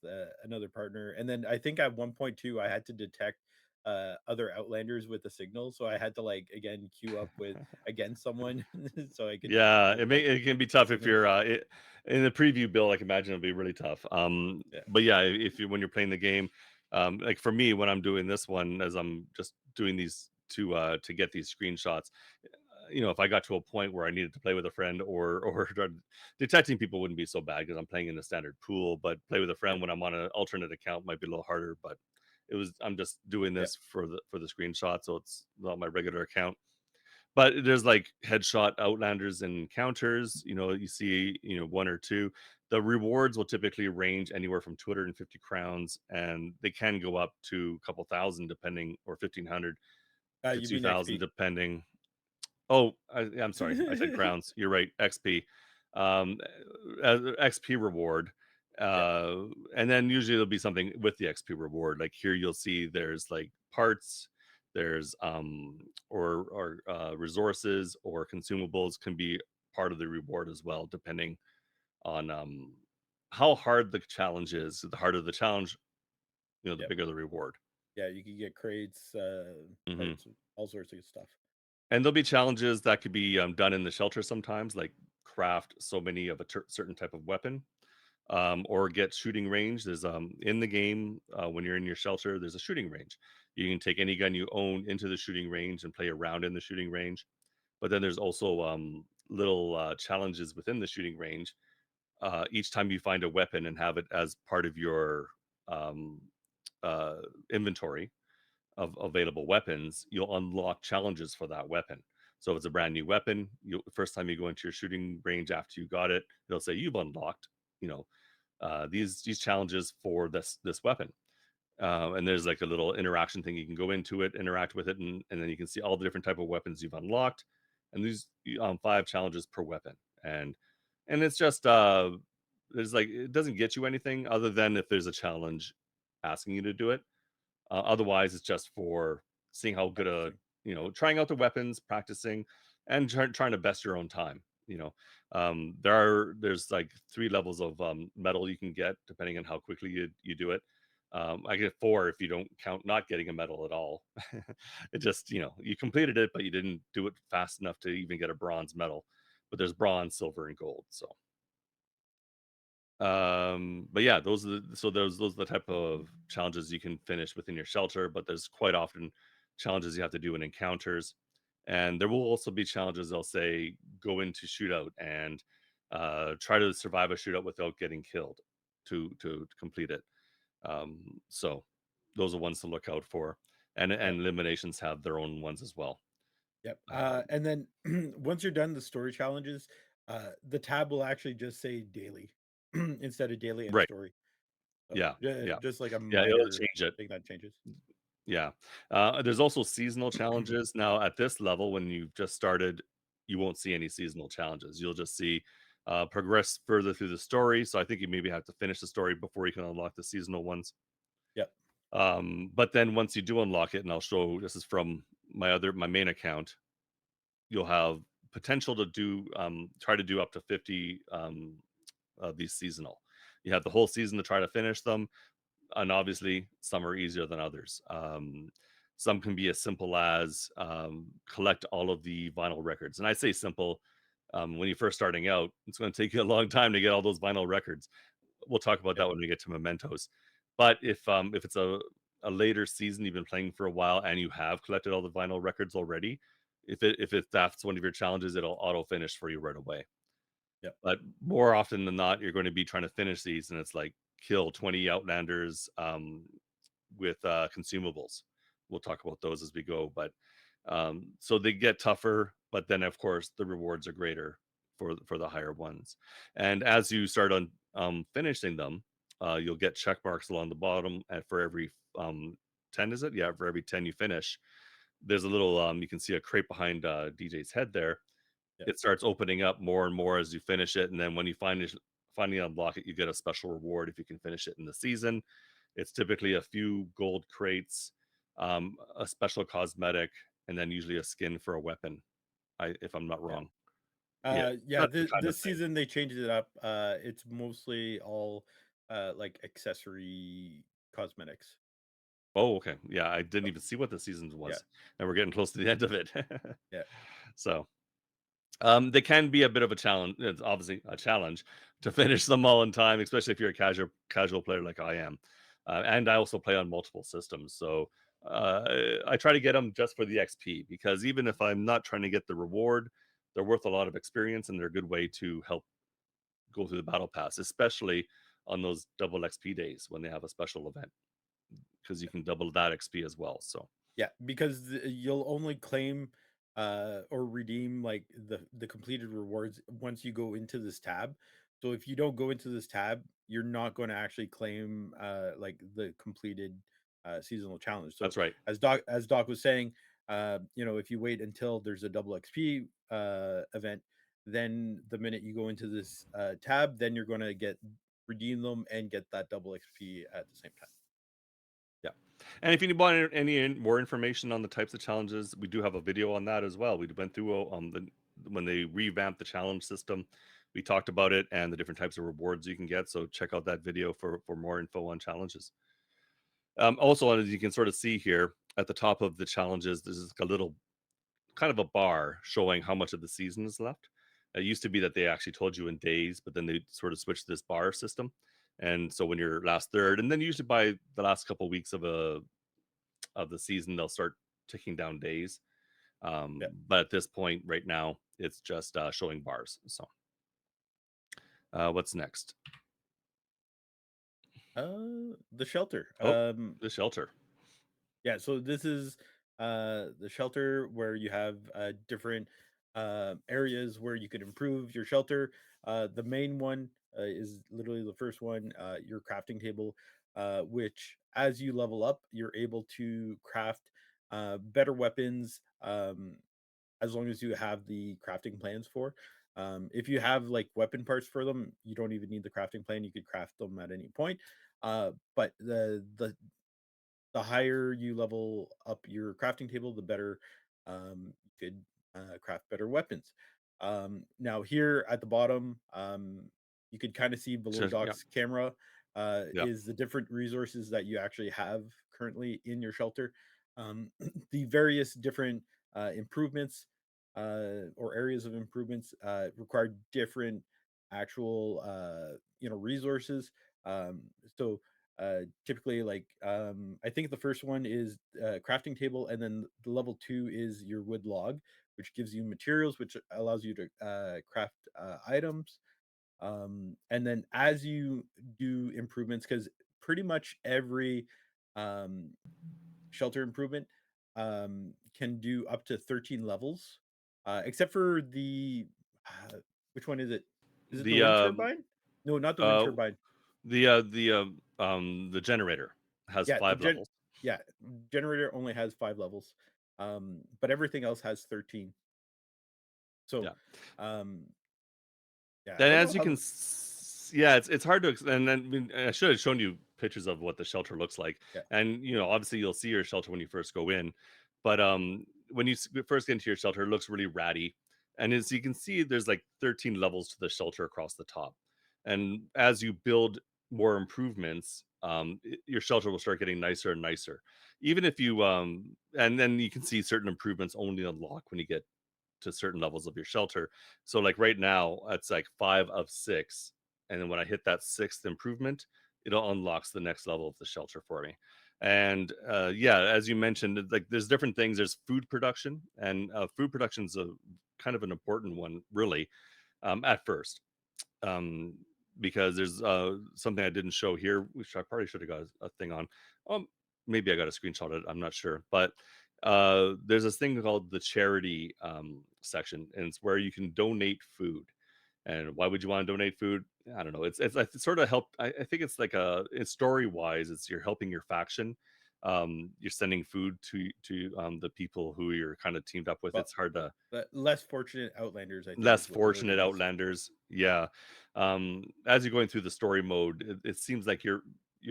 another partner, and then I think at 1.2 I had to detect other Outlanders with the signal, so I had to like again queue up with against someone so I could Yeah, get it can be the tough if signal. you're in the preview build. I can imagine it'll be really tough. Yeah, But yeah, if you when you're playing the game, like for me when I'm doing this one, as I'm just doing these to get these screenshots, if I got to a point where I needed to play with a friend or detecting people wouldn't be so bad because I'm playing in a standard pool, but play with a yep, friend when I'm on an alternate account might be a little harder. But I'm just doing yep, this for the screenshot, so it's not my regular account. But there's like headshot outlanders and encounters, you see, one or two. The rewards will typically range anywhere from 250 crowns, and they can go up to a couple thousand depending, or 1500 to you mean 2000 XP? depending. Oh, I'm sorry. I said crowns. You're right. XP, XP reward, Yeah, uh, and then usually there'll be something with the XP reward. Like here, you'll see there's like parts, there's or resources or consumables can be part of the reward as well, depending on how hard the challenge is. The harder the challenge, the yep, bigger the reward. yeah. You can get crates, Hmm. parts, all sorts of stuff. And there'll be challenges that could be done in the shelter sometimes, like craft so many of a certain type of weapon, or get shooting range. There's in the game when you're in your shelter, there's a shooting range. You can take any gun you own into the shooting range and play around in the shooting range. But then there's also little challenges within the shooting range. Each time you find a weapon and have it as part of your um, uh, inventory of available weapons, you'll unlock challenges for that weapon. So if it's a brand new weapon, you first time you go into your shooting range after you got it, it'll say you've unlocked, you know, these challenges for this weapon. And there's like a little interaction thing. You can go into it, interact with it, and then you can see all the different type of weapons you've unlocked. And these 5 challenges per weapon, and it's just there's like it doesn't get you anything other than if there's a challenge asking you to do it. Otherwise, it's just for seeing how good Practicing. trying out the weapons, practicing, and trying to best your own time. There's like 3 levels of medal you can get depending on how quickly you do it. I get 4 if you don't count not getting a medal at all. It just you completed it, but you didn't do it fast enough to even get a bronze medal. But there's bronze, silver, and gold. But yeah, those are the type of challenges you can finish within your shelter, but there's quite often challenges you have to do in encounters. And there will also be challenges they'll say go into shootout and try to survive a shootout without getting killed to complete it. So those are ones to look out for. And Yep, eliminations have their own ones as well. yep. Um, And then once you're done the story challenges, the tab will actually just say daily instead of daily and right. story. So Yeah. Yeah. just like a Yeah. It'll minor change it. thing that changes. Yeah. There's also seasonal challenges. Now, at this level, when you've just started, you won't see any seasonal challenges. You'll just see progress further through the story. So I think you maybe have to finish the story before you can unlock the seasonal ones. Yep, But then once you do unlock it, and I'll show this is from my main account, you'll have potential to do try to do up to 50 of these seasonal. You have the whole season to try to finish them, and obviously some are easier than others. Some can be as simple as collect all of the vinyl records, and I say simple. When you're first starting out, it's going to take you a long time to get all those vinyl records. We'll talk about yep, that when we get to mementos. But if it's a later season, you've been playing for a while, and you have collected all the vinyl records already, if that's one of your challenges, it'll auto finish for you right away. yep, But more often than not, you're going to be trying to finish these, and it's like kill 20 Outlanders with consumables. We'll talk about those as we go. But so they get tougher, but then of course the rewards are greater for the higher ones. And as you start on finishing them, you'll get check marks along the bottom, and for every 10, is it? Yeah, for every 10 you finish, there's a little you can see a crate behind DJ's head there. yep, It starts opening up more and more as you finish it, and then when you finally unlock it, you get a special reward if you can finish it in the season. It's typically a few gold crates, a special cosmetic, and then usually a skin for a weapon. If I'm not yep. wrong. Yeah, Yeah, that's the kind of this thing. season they changed it up. It's mostly all like accessory cosmetics. Oh, okay. Yeah, I didn't even see what the season Yeah, was, and we're getting close to the end of it. yeah, So, they can be a bit of a challenge. It's obviously a challenge to finish them all in time, especially if you're a casual player like I am. And I also play on multiple systems, so I try to get them just for the XP because even if I'm not trying to get the reward, they're worth a lot of experience and they're a good way to help go through the battle pass, especially on those double XP days when they have a special event because you can double that XP as well. So yeah. Because you'll only claim or redeem like the completed rewards once you go into this tab. So if you don't go into this tab, you're not going to actually claim like the completed seasonal challenge. So that's right. as Doc was saying, if you wait until there's a double XP event, then the minute you go into this tab, then you're going to get redeem them and get that double XP at the same time. Yeah. And if you want more information on the types of challenges, we do have a video on that as well. We went through when they revamped the challenge system. We talked about it and the different types of rewards you can get. So check out that video for more info on challenges. Also, as you can sort of see here at the top of the challenges, there's a little kind of a bar showing how much of the season is left. It used to be that they actually told you in days, but then they sort of switched to this bar system. And so when you're last third, and then usually by the last couple of weeks of the season, they'll start ticking down days. Yeah. But at this point, right now, it's just showing bars. So, what's next? The shelter. Oh, the shelter. Yeah, so this is the shelter where you have different areas where you could improve your shelter. The main one is literally the first one, your crafting table, which as you level up, you're able to craft better weapons as long as you have the crafting plans for. If you have like weapon parts for them, you don't even need the crafting plan. You could craft them at any point. But the higher you level up your crafting table, the better you could craft better weapons. Now, here at the bottom, you could kind of see below Yeah, Doc's camera yeah. is the different resources that you actually have currently in your shelter. The various different improvements or areas of improvements require different actual resources. Um, so typically like I think the first one is crafting table, and then the level 2 is your wood log, which gives you materials, which allows you to craft items. And then as you do improvements, because pretty much every um, shelter improvement can do up to 13 levels, except for the which one is it? Is it the The wind turbine? No, not the wind uh, turbine. the generator has Yeah, 5 levels. yeah, generator only has 5 levels. But everything else has 13. So, Yeah. um, yeah, I And don't know as you how can, yeah, it's hard to. And then I should have shown you pictures of what the shelter looks like. yeah, And obviously you'll see your shelter when you first go in, but when you first get into your shelter, it looks really ratty. And as you can see, there's like 13 levels to the shelter across the top. And as you build more improvements, your shelter will start getting nicer and nicer. Even if you and then you can see certain improvements only unlock when you get to certain levels of your shelter. So like right now, it's like 5 of 6. And then when I hit that sixth improvement, it unlocks the next level of the shelter for me. And yeah, as you mentioned, like there's different things. There's food production, and food production is a kind of an important one, really, at first, um, because there's something I didn't show here, which I probably should have got a thing on. Um, Maybe I got a screenshot of it. I'm not sure, but there's this thing called the charity section, and it's where you can donate food. And why would you want to donate food? I don't know. It's sort of help. I think it's like it's story wise. It's you're helping your faction. You're sending food to the people who you're kind of teamed up with. well, It's hard to less fortunate outlanders, I think, less is what the fortunate wording is. outlanders. Yeah. As you're going through the story mode, it seems like you're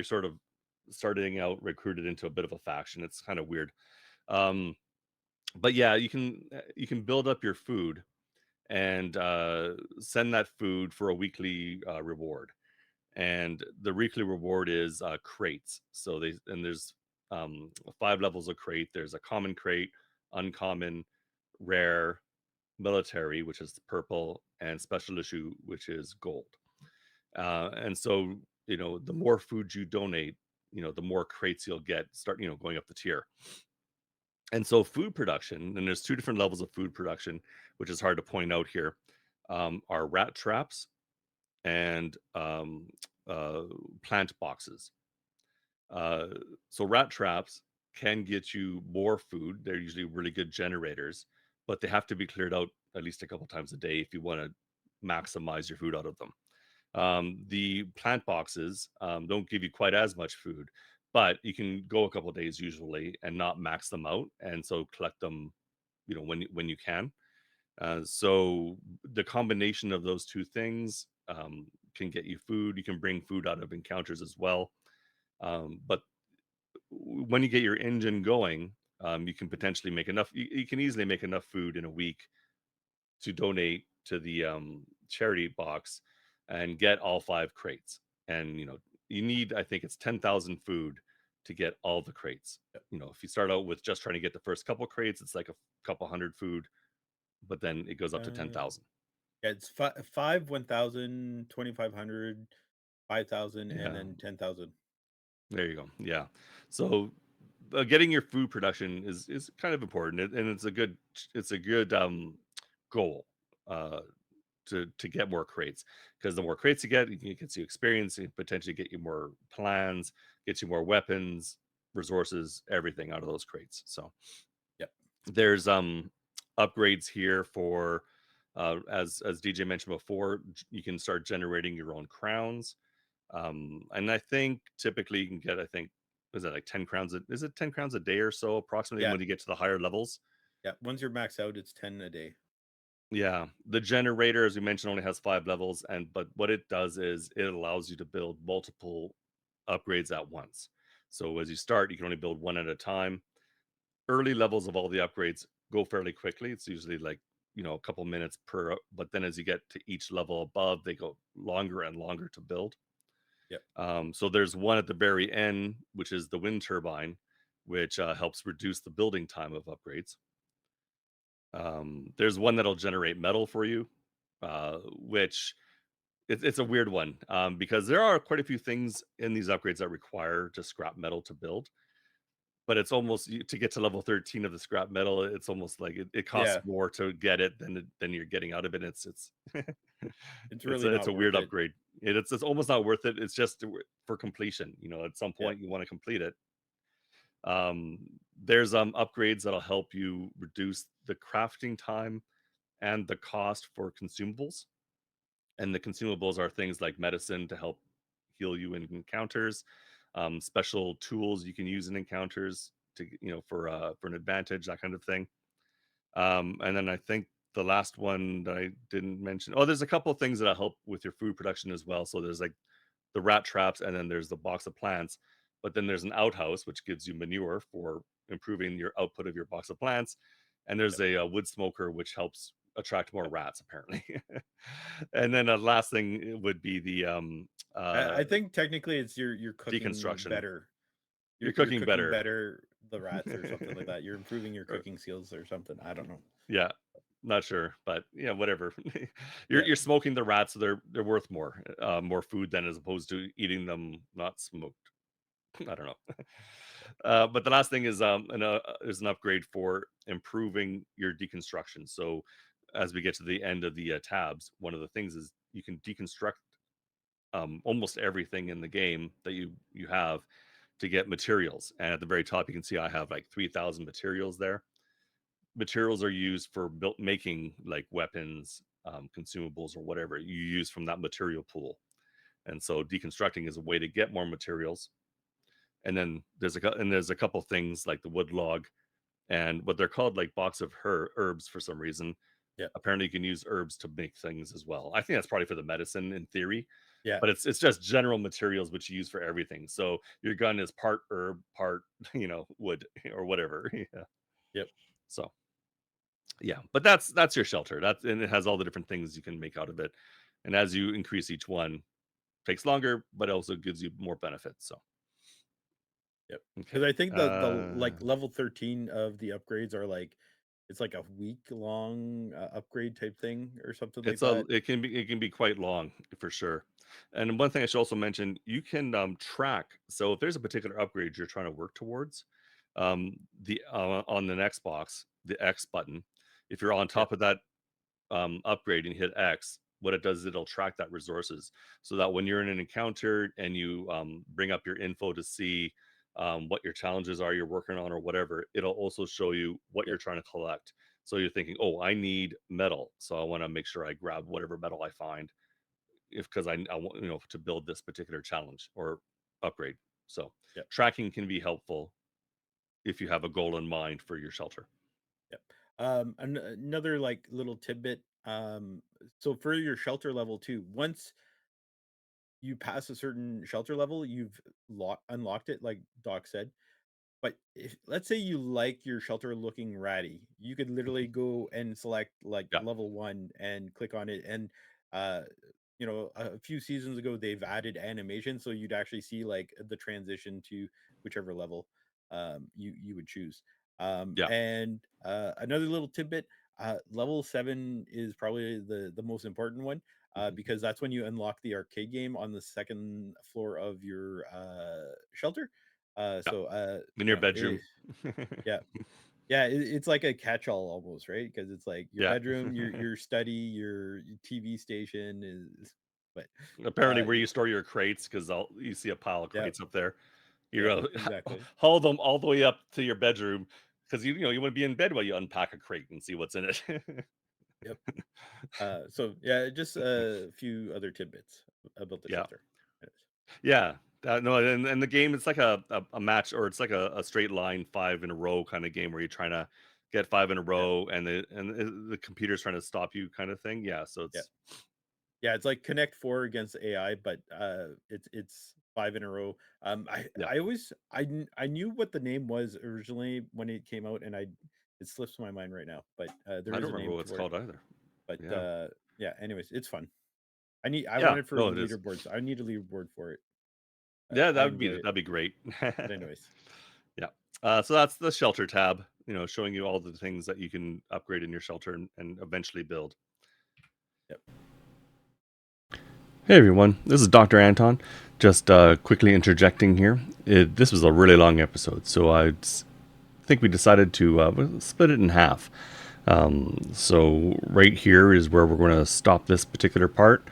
sort of starting out recruited into a bit of a faction. It's kind of weird. Um, but yeah, you can build up your food and send that food for a weekly reward. And the weekly reward is crates. So there's um, 5 levels of crate. There's a common crate, uncommon, rare, military, which is purple, and special issue, which is gold. And so, the more food you donate, the more crates you'll get, start, going up the tier. And so food production, and there's 2 different levels of food production, which is hard to point out here, are rat traps and uh, plant boxes. Uh, so rat traps can get you more food. They're usually really good generators, but they have to be cleared out at least a couple times a day if you want to maximize your food out of them. The plant boxes don't give you quite as much food, but you can go a couple days usually and not max them out, and so collect them, when you can. So the combination of those 2 things can get you food. You can bring food out of encounters as well. But when you get your engine going, you can potentially make enough. You can easily make enough food in a week to donate to the charity box and get all 5 crates. And you need, I think it's 10,000 food to get all the crates. If you start out with just trying to get the first couple crates, it's like a couple hundred food, but then it goes up to Uh, 10,000. yeah, it's five 1,000, 2,500, 5,000, and Yeah, then 10,000. there you go. Yeah. So getting your food production is kind of important, and it's a good goal uh to get more crates, because the more crates you get, it gets you experience, it potentially get you more plans, gets you more weapons, resources, everything out of those crates. So Yep. there's upgrades here for as DJ mentioned before, you can start generating your own crowns. And I think typically you can get, I think, is it like 10 crowns is it 10 crowns a day or so approximately Yeah. when you get to the higher levels? Yeah. Once you're maxed out, it's 10 a day. Yeah, the generator, as we mentioned, only has 5 levels, and but what it does is it allows you to build multiple upgrades at once. So as you start, you can only build one at a time. Early levels of all the upgrades go fairly quickly. It's usually like, a couple minutes per, but then as you get to each level above, they go longer and longer to build. Yep. So there's one at the very end, which is the wind turbine, which helps reduce the building time of upgrades. There's one that'll generate metal for you, which it's a weird one, because there are quite a few things in these upgrades that require just scrap metal to build. But it's almost to get to level 13 of the scrap metal, it's almost like it costs Yeah. more to get it than you're getting out of it. It's It's it's really a, it's not a worth weird it. upgrade. It's almost not worth it. It's just for completion. At some Yeah. point you want to complete it. Um, there's upgrades that'll help you reduce the crafting time and the cost for consumables. And the consumables are things like medicine to help heal you in encounters, special tools you can use in encounters to, for an advantage, that kind of thing. And then I think the last one that I didn't mention. Oh, there's a couple of things that help with your food production as well. So there's like the rat traps, and then there's the box of plants. But then there's an outhouse which gives you manure for improving your output of your box of plants, and there's Yep. a wood smoker which helps attract more Yep. rats apparently. And then a last thing would be the I think technically it's you're cooking deconstruction. better. You're You're cooking cooking better. better the rats or something like that. You're improving your cooking skills or something. I don't know. Yeah, not sure, but yeah, whatever. you're Yeah. you're smoking the rats, so they're worth more food than as opposed to eating them not smoked. I don't know. But the last thing is an upgrade for improving your deconstruction. So as we get to the end of the tabs, one of the things is you can deconstruct almost everything in the game that you have to get materials. And at the very top, you can see I have like 3,000 materials there. Materials are used for making like weapons, consumables, or whatever you use from that material pool. And so deconstructing is a way to get more materials. And then there's a couple things like the wood log and what they're called like box of herbs for some reason. Yeah. Apparently, you can use herbs to make things as well. I think that's probably for the medicine in theory, Yeah. but it's just general materials which you use for everything. So your gun is part herb, part wood or whatever. Yeah. Yep. So yeah, but that's your shelter. And it has all the different things you can make out of it. And as you increase each one, takes longer, but also gives you more benefits. So Yep. Okay. Because I think the like level 13 of the upgrades are like it's like a week long upgrade type thing or something like that. It can be quite long for sure. And one thing I should also mention, you can track. So if there's a particular upgrade you're trying to work towards, the on an Xbox, the X button, if you're on Yeah. top of that upgrade and hit X, what it does is it'll track that resources so that when you're in an encounter and you bring up your info to see what your challenges are you're working on or whatever, it'll also show you what Yep. you're trying to collect. So you're thinking, oh, I need metal, so I want to make sure I grab whatever metal I find, if because I want to build this particular challenge or upgrade. So Yep. tracking can be helpful if you have a goal in mind for your shelter. Yep. Another like little tidbit. So for your shelter level too, once you pass a certain shelter level, you've unlocked it, like Doc said. But if let's say you like your shelter looking ratty, you could literally go and select like Yeah, level 1 and click on it. And uh a few seasons ago they've added animation so you'd actually see like the transition to whichever level you would choose. yeah. And another little tidbit, level 7 is probably the most important one, because that's when you unlock the arcade game on the second floor of your shelter. Yeah, So in your bedroom. yeah, yeah, it's like a catch-all almost, right? Because it's like your Yeah. bedroom, your study, your TV station is, but Apparently, where y- you store your crates, because you see a pile of yeah, crates up there. You're yeah, gonna exactly. haul them all the way up to your bedroom because you want to be in bed while you unpack a crate and see what's in it. Yep. So yeah, just a few other tidbits about the Yeah, shelter. Yes. yeah. No, and the game, it's like a match, or it's like a straight line five in a row kind of game where you're trying to get five in a Yeah, row, and the computer's trying to stop you, kind of thing. Yeah, so yeah, it's yeah. It's like Connect Four against AI, but it's five in a row. yeah. I always I knew what the name was originally when it came out, and I it slips my mind right now. But there I is don't a remember name what it's for it. called either. But Yeah, yeah. Anyways, it's fun. I yeah. wanted for No, it is. leaderboards. I need a leaderboard for it. Yeah, I enjoy it. that'd be great. But anyways, Yeah. So that's the shelter tab, showing you all the things that you can upgrade in your shelter and eventually build. yep. Hey everyone, this is Dr. Anton. Just quickly interjecting here. This was a really long episode, so think we decided to split it in half. So right here is where we're going to stop this particular part,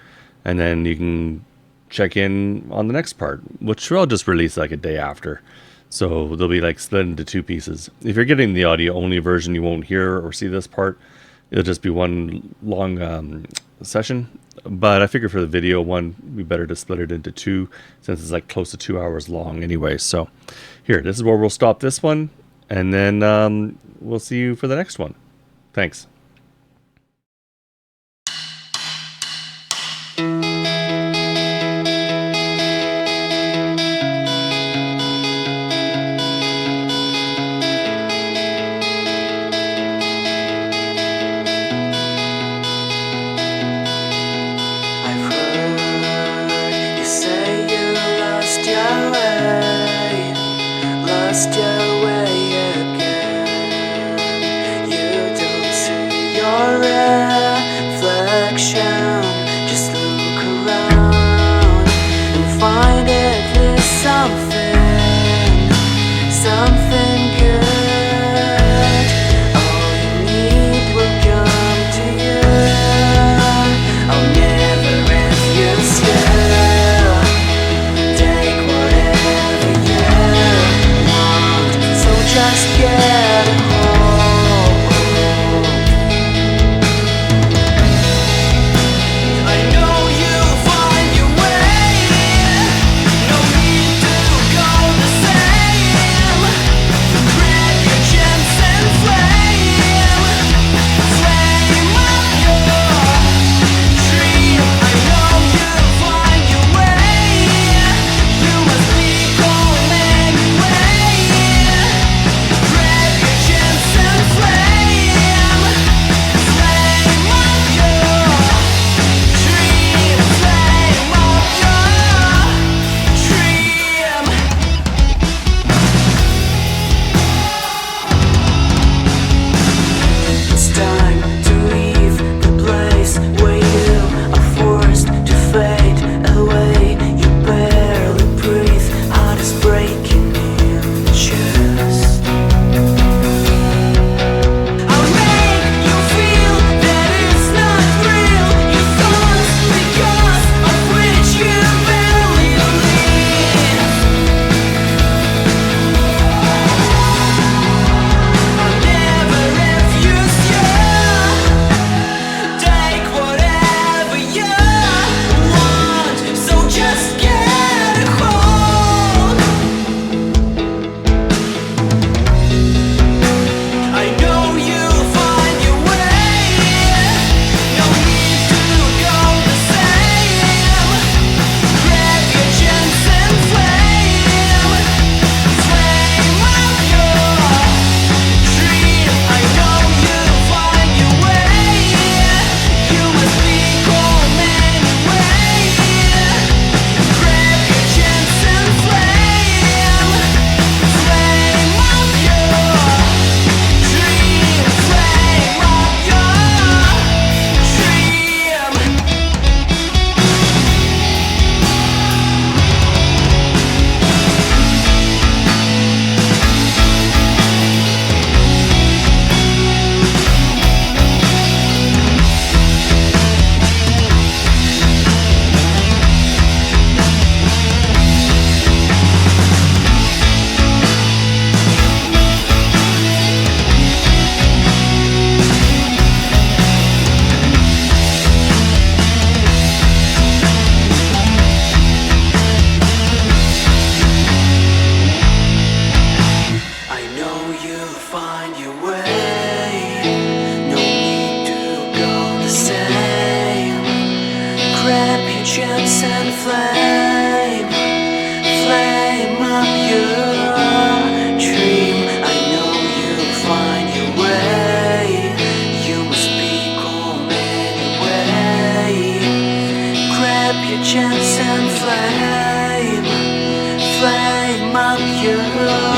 and then you can check in on the next part, which I'll just release like a day after. So they'll be like split into two pieces. If you're getting the audio only version, you won't hear or see this part. It'll just be one long session. But I figure for the video one, we better to split it into two since it's like close to 2 hours long anyway. So here, this is where we'll stop this one, and then we'll see you for the next one. Thanks. I've heard you say you lost your way, lost your way again. You don't seem flame of you.